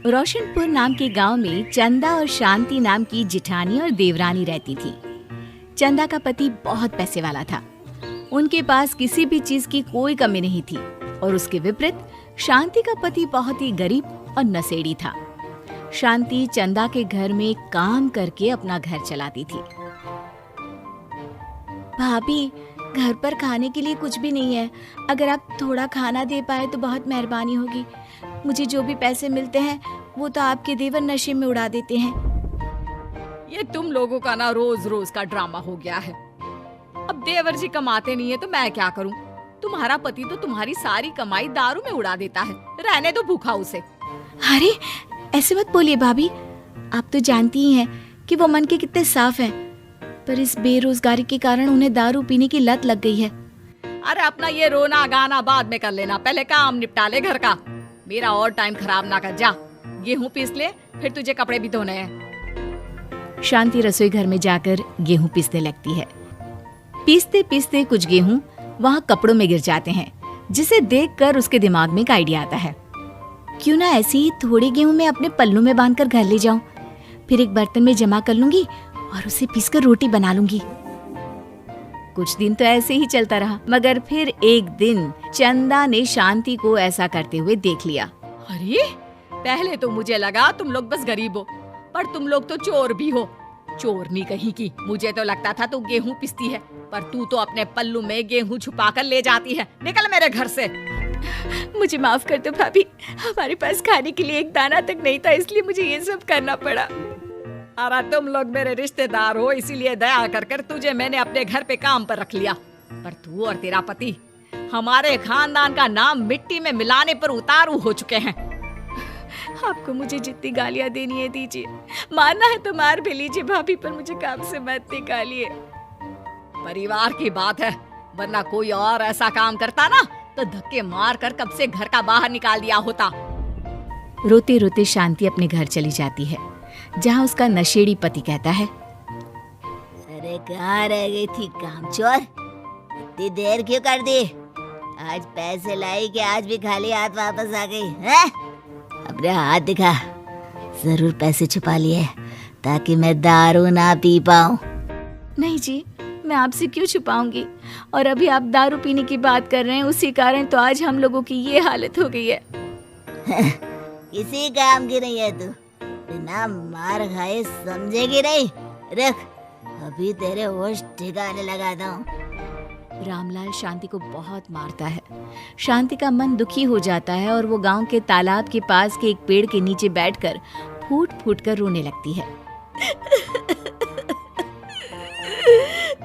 रोशनपुर नाम के गांव में चंदा और शांति नाम की जिठानी और देवरानी रहती थी। चंदा का पति बहुत पैसे वाला था। उनके पास किसी भी चीज की कोई कमी नहीं थी और उसके विपरीत शांति का पति बहुत ही गरीब और नशेड़ी था। शांति चंदा के घर में काम करके अपना घर चलाती थी। भाभी, घर पर खाने के लिए कुछ भी नहीं है। अगर आप थोड़ा खाना दे पाए तो बहुत मेहरबानी होगी। मुझे जो भी पैसे मिलते हैं वो तो आपके देवर नशे में उड़ा देते हैं। ये तुम लोगों का ना रोज रोज का ड्रामा हो गया है। अब देवर जी कमाते नहीं है तो मैं क्या करूं? तुम्हारा पति तो तुम्हारी सारी कमाई दारू में उड़ा देता है। रहने दो भूखा उसे। अरे ऐसे मत बोलिए भाभी, आप तो जानती ही हैं कि वो मन के कितने साफ हैं, पर इस बेरोजगारी के कारण उन्हें दारू पीने की लत लग गई है। अरे अपना ये रोना गाना बाद में कर लेना, पहले काम निपटा ले घर का। मेरा और टाइम खराब ना कर। जा गेहूं पीस ले, फिर तुझे कपड़े भी धोने हैं। शांति रसोई घर में जाकर गेहूं पीसने लगती है। पीसते पीसते कुछ गेहूं वहां कपड़ों में गिर जाते हैं, जिसे देखकर उसके दिमाग में एक आइडिया आता है। क्यों ना ऐसे ही थोड़े गेहूं मैं अपने पल्लू में बांधकर घर ले जाऊं, फिर एक बर्तन में जमा कर लूंगी और उसे पीसकर रोटी बना लूंगी। कुछ दिन तो ऐसे ही चलता रहा, मगर फिर एक दिन चंदा ने शांति को ऐसा करते हुए देख लिया। अरे पहले तो मुझे लगा तुम लोग बस गरीब हो, पर तुम लोग तो चोर भी हो। चोरनी कहीं की। मुझे तो लगता था तू गेहूं पिसती है, पर तू तो अपने पल्लू में गेहूं छुपा कर ले जाती है। निकल मेरे घर से। मुझे माफ कर दो भाभी, हमारे पास खाने के लिए एक दाना तक नहीं था, इसलिए मुझे ये सब करना पड़ा। अरे तुम लोग मेरे रिश्तेदार हो, इसीलिए दया कर कर तुझे मैंने अपने घर पे काम पर रख लिया, पर तू और तेरा पति हमारे खानदान का नाम मिट्टी में मिलाने पर उतारू हो चुके हैं। आपको मुझे जितनी गालियां देनी है दीजिए, मारना है तो मार भी लीजिए भाभी, पर मुझे काम से मत निकालिए। परिवार की बात है, वरना कोई और ऐसा काम करता ना तो धक्के मार कर कब से घर का बाहर निकाल दिया होता। रोते रोते शांति अपने घर चली जाती है, जहाँ उसका नशेड़ी पति कहता है, अरे कहाँ रह गई थी कामचोर? इतनी देर क्यों कर दी? आज पैसे लाई कि आज भी खाली हाथ वापस आ गई है? अपने हाथ दिखा। जरूर पैसे छुपा लिए ताकि मैं दारू ना पी पाऊं। नहीं जी, मैं आपसे क्यों छुपाऊंगी, और अभी आप दारू पीने की बात कर रहे हैं, उसी कारण तो आज हम लोगों की ये हालत हो गई है। किसी काम की नहीं है तू, बिना मार खाए समझेगी नहीं। रख, अभी तेरे होश ठिकाने लगाता हूँ। रामलाल शांति को बहुत मारता है। शांति का मन दुखी हो जाता है और वो गांव के तालाब के पास के एक पेड़ के नीचे बैठकर फूट फूट कर रोने लगती है।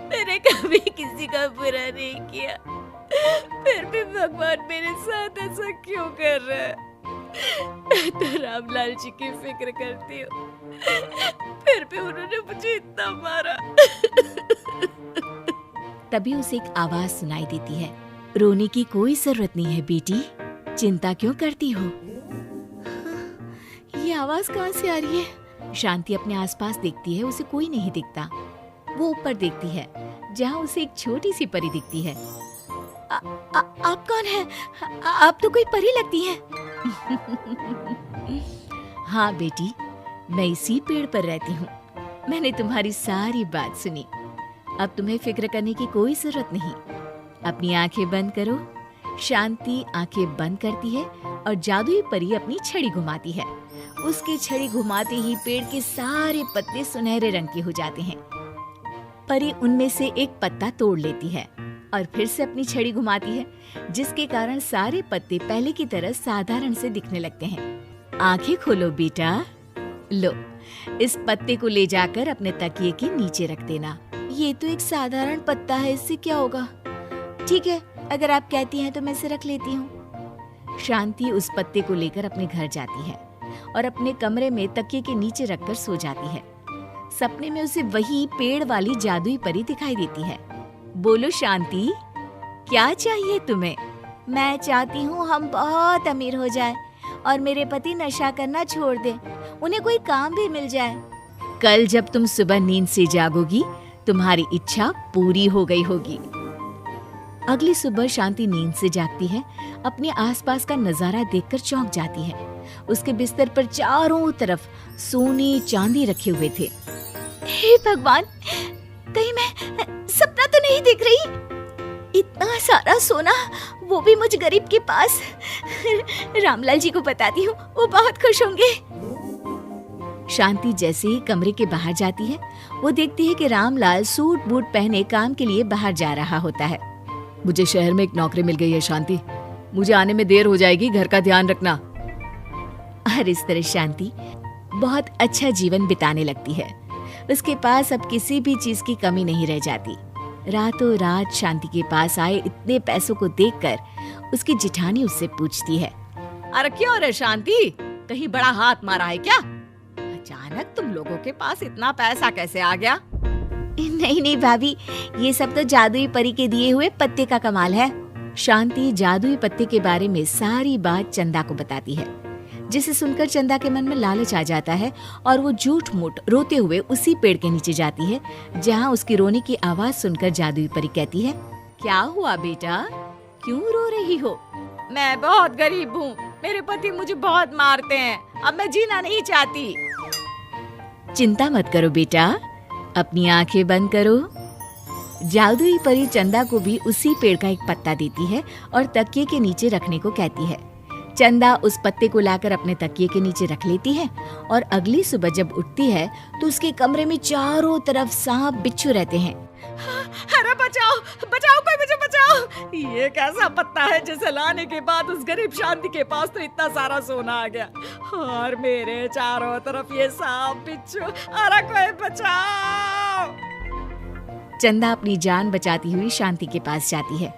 मैंने कभी किसी का बुरा नहीं किया, फिर भी भगवान मेरे साथ ऐसा क्यों कर रहा है? मैं तो रामलाल जी की फिक्र करती हूँ, फिर भी उन्होंने मुझे इतना मारा। तभी उसे एक आवाज सुनाई देती है, रोने की कोई जरूरत नहीं है बेटी, चिंता क्यों करती हो? ये आवाज कहाँ से आ रही है? शांति अपने आसपास देखती है, उसे कोई नहीं दिखता। वो ऊपर देखती है, जहाँ उसे एक छोटी सी परी दिखती है। आप कौन है? आप तो कोई परी लगती हैं। हाँ बेटी, मैं इसी पेड़ पर रहती हूँ। मैंने तुम्हारी सारी बात सुनी, अब तुम्हें फिक्र करने की कोई जरूरत नहीं। अपनी आंखें बंद करो। शांति आंखें बंद करती है और जादुई परी अपनी छड़ी घुमाती है। उसकी छड़ी घुमाते ही पेड़ के सारे पत्ते सुनहरे रंग के हो जाते हैं। परी उनमें से एक पत्ता तोड़ लेती है और फिर से अपनी छड़ी घुमाती है, जिसके कारण सारे पत्ते पहले की तरह साधारण से दिखने लगते हैं। आंखें खोलो बेटा। लो, इस पत्ते को ले जाकर अपने तकिए के नीचे रख देना। ये तो एक साधारण पत्ता है, इससे क्या होगा? ठीक है, अगर आप कहती हैं तो मैं इसे रख लेती हूँ। शांति उस पत्ते को लेकर अपने घर जाती है और अपने कमरे में तकिए के नीचे रखकर सो जाती है। सपने में उसे वही पेड़ वाली जादुई परी दिखाई देती है। बोलो शांति, क्या चाहिए तुम्हें? मैं चाहती हूँ हम बहुत अमीर हो जाए और मेरे पति नशा करना छोड़ दें, उन्हें कोई काम भी मिल जाए। कल जब तुम सुबह नींद से जागोगी, तुम्हारी इच्छा पूरी हो गई होगी। अगली सुबह शांति नींद से जागती है, अपने आसपास का नजारा देखकर चौंक जाती है। उसके बिस्तर पर चारों तरफ सोने चांदी रखे हुए थे। हे भगवान, कहीं मैं सपना तो नहीं देख रही? इतना सारा सोना, वो भी मुझ गरीब के पास। रामलाल जी को बताती हूँ, वो बहुत खुश होंगे। शांति जैसे ही कमरे के बाहर जाती है, वो देखती है कि रामलाल सूट बूट पहने काम के लिए बाहर जा रहा होता है। मुझे शहर में एक नौकरी मिल गई है शांति, मुझे आने में देर हो जाएगी, घर का ध्यान रखना। और इस तरह शांति बहुत अच्छा जीवन बिताने लगती है। उसके पास अब किसी भी चीज की कमी नहीं रह जाती। रातों रात शांति के पास आए इतने पैसों को देखकर उसकी जिठानी उससे पूछती है, अरे क्यों रे शांति, कहीं बड़ा हाथ मारा है क्या? अचानक तुम लोगों के पास इतना पैसा कैसे आ गया? नहीं नहीं भाभी, ये सब तो जादुई परी के दिए हुए पत्ते का कमाल है। शांति जादुई पत्ते के बारे में सारी बात चंदा को बताती है, जिसे सुनकर चंदा के मन में लालच आ जाता है और वो झूठ मूठ रोते हुए उसी पेड़ के नीचे जाती है जहाँ उसकी रोने की आवाज सुनकर जादुई परी कहती है, क्या हुआ बेटा, क्यों रो रही हो? मैं बहुत गरीब हूँ, मेरे पति मुझे बहुत मारते हैं, अब मैं जीना नहीं चाहती। चिंता मत करो बेटा, अपनी आंखें बंद करो। जादुई परी चंदा को भी उसी पेड़ का एक पत्ता देती है और तकिए के नीचे रखने को कहती है। चंदा उस पत्ते को लाकर अपने तकिए के नीचे रख लेती है और अगली सुबह जब उठती है तो उसके कमरे में चारों तरफ सांप बिच्छू रहते हैं। अरे बचाओ बचाओ, कोई मुझे बचाओ, ये कैसा पत्ता है जिसे लाने के बाद उस गरीब शांति के पास तो इतना सारा सोना आ गया, और मेरे चारों तरफ ये सांप बिच्छू, अरे कोई बचाओ। चंदा अपनी जान बचाती हुई शांति के पास जाती है।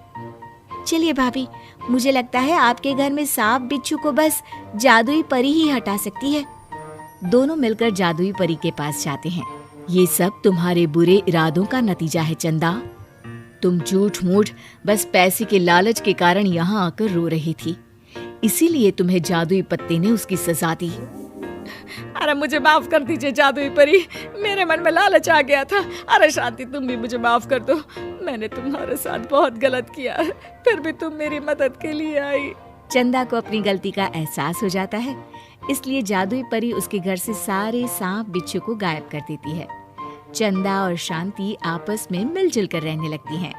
चलिए भाभी, मुझे लगता है आपके घर में सांप बिच्छू को बस जादुई परी ही हटा सकती है। दोनों मिलकर जादुई परी के पास जाते हैं। ये सब तुम्हारे बुरे इरादों का नतीजा है चंदा। तुम झूठ मूठ बस पैसे के लालच के कारण यहाँ आकर रो रही थी, इसीलिए तुम्हें जादुई पत्ते ने उसकी सजा दी। अरे मुझे माफ कर दीजिए जादुई परी, मेरे मन में लालच आ गया था। अरे शांति, तुम भी मुझे माफ कर दो, मैंने तुम्हारे साथ बहुत गलत किया है, फिर भी तुम मेरी मदद के लिए आई। चंदा को अपनी गलती का एहसास हो जाता है, इसलिए जादुई परी उसके घर से सारे सांप बिच्छू को गायब कर देती है। चंदा और शांति आपस में मिलजुल कर रहने लगती हैं।